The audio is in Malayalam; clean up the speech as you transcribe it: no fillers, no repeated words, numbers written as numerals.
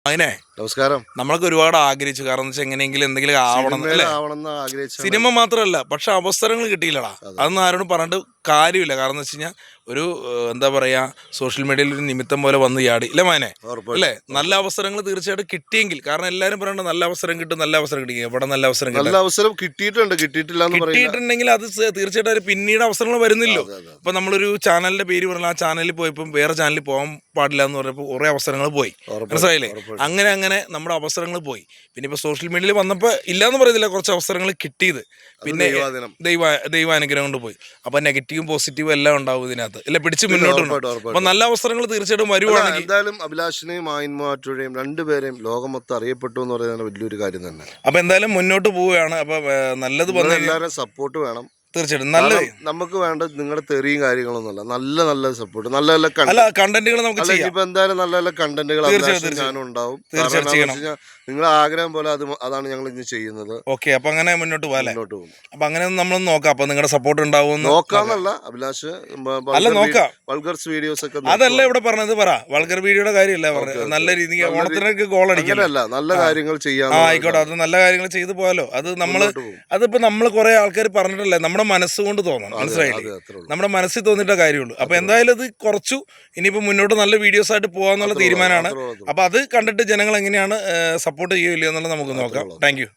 അതിനെ നമസ്കാരം. നമ്മളൊക്കെ ഒരുപാട് ആഗ്രഹിച്ചു. കാരണം എന്ന് വെച്ചാൽ എങ്ങനെയെങ്കിലും എന്തെങ്കിലും ആവണം അല്ലേ? സിനിമ മാത്രമല്ല, പക്ഷെ അവസരങ്ങൾ കിട്ടിയില്ലടാ. അതൊന്നും ആരോടും പറഞ്ഞിട്ട് കാര്യമില്ല. കാരണം എന്ന് വെച്ച് കഴിഞ്ഞാൽ ഒരു എന്താ പറയാ, സോഷ്യൽ മീഡിയയിൽ ഒരു നിമിത്തം പോലെ വന്ന് ചാടി ഇല്ല മാനെ അല്ലേ? നല്ല അവസരങ്ങൾ തീർച്ചയായിട്ടും കിട്ടിയെങ്കിൽ, കാരണം എല്ലാവരും പറയണ്ട നല്ല അവസരം കിട്ടും, നല്ല അവസരം കിട്ടി. എവിടെ നല്ല അവസരം കിട്ടും? നല്ല അവസരം കിട്ടിയിട്ടുണ്ടെങ്കിൽ അത് തീർച്ചയായിട്ടും പിന്നീട് അവസരങ്ങൾ വരുന്നില്ലോ. ഇപ്പൊ നമ്മളൊരു ചാനലിന്റെ പേര് പറഞ്ഞാൽ ആ ചാനലിൽ പോയപ്പോൾ വേറെ ചാനലിൽ പോകാൻ പാടില്ല എന്ന് പറഞ്ഞപ്പോൾ കുറെ അവസരങ്ങൾ പോയി. മനസ്സിലായില്ലേ? അങ്ങനെ നമ്മുടെ അവസരങ്ങൾ പോയി. പിന്നെ ഇപ്പൊ സോഷ്യൽ മീഡിയയിൽ വന്നപ്പോൾ ഇല്ലാന്ന് പറയുന്നില്ല, കുറച്ച് അവസരങ്ങൾ കിട്ടിയത്. പിന്നെ ദൈവാനുഗ്രഹം കൊണ്ട് പോയി. അപ്പൊ നെഗറ്റീവും പോസിറ്റീവും എല്ലാം ഉണ്ടാവും ഇതിനകത്ത്. ഇല്ല, പിടിച്ച് മുന്നോട്ട്. അപ്പൊ നല്ല അവസരങ്ങൾ തീർച്ചയായിട്ടും വരുവാണെങ്കിൽ എന്തായാലും അഭിലാഷിനെയും ആയിൻമാറ്റുടെയും രണ്ടുപേരെയും ലോകം മൊത്തം അറിയപ്പെട്ടു എന്ന് പറയുന്നത് വലിയൊരു കാര്യം തന്നെ. അപ്പൊ എന്തായാലും മുന്നോട്ട് പോവുകയാണ്. അപ്പൊ നല്ലത് വന്ന് എല്ലാവരും സപ്പോർട്ട് വേണം. തീർച്ചയായിട്ടും നല്ല നമുക്ക് വേണ്ടത് നിങ്ങളുടെ തെറിയും കാര്യങ്ങളൊന്നുമല്ല, നല്ല സപ്പോർട്ട്, നല്ല കണ്ടന്റുകൾ നമുക്ക് ചെയ്യാം. ഇപ്പൊ എന്തായാലും നല്ല കണ്ടന്റുകൾ ഞാനും ഉണ്ടാവും. നിങ്ങളുടെ ആഗ്രഹം പോലെ അതാണ് ഞങ്ങൾ ഇന്ന് ചെയ്യുന്നത്. ഓക്കെ, അപ്പൊ അങ്ങനെ മുന്നോട്ട് പോകും. അപ്പൊ അങ്ങനെ നമ്മൾ നോക്കാം. അപ്പൊ നിങ്ങളുടെ സപ്പോർട്ട് ഉണ്ടാവും നോക്കാന്നല്ല അഭിലാഷ്, അല്ല നോക്കാം. വൾഗർസ് വീഡിയോസ് ഒക്കെ അതല്ല ഇവിടെ പറഞ്ഞത്, പറ വൾഗർ വീഡിയോയുടെ കാര്യമല്ല പറഞ്ഞത്. നല്ല രീതിക്ക് ഓണത്തിനൊക്കെ ഗോൾ അടിക്കല്ല, നല്ല കാര്യങ്ങൾ ചെയ്യാം. ആയിക്കോട്ടെ, അത് നല്ല കാര്യങ്ങൾ ചെയ്തു പോയാലോ. അത് അതിപ്പോ നമ്മൾ കുറെ ആൾക്കാർ പറഞ്ഞിട്ടല്ലേ, നമ്മുടെ മനസ്സുകൊണ്ട് തോന്നണം. മനസ്സിലായില്ലേ? നമ്മുടെ മനസ്സിൽ തോന്നിയിട്ട കാര്യമുള്ളൂ. അപ്പൊ എന്തായാലും അത് കുറച്ചു. ഇനിയിപ്പോ മുന്നോട്ട് നല്ല വീഡിയോസ് ആയിട്ട് പോകാന്നുള്ള തീരുമാനമാണ്. അപ്പൊ അത് കണ്ടിട്ട് ജനങ്ങൾ എങ്ങനെയാണ് സപ്പോർട്ട് ചെയ്യില്ല എന്നുള്ളത് നമുക്ക് നോക്കാം. Thank you.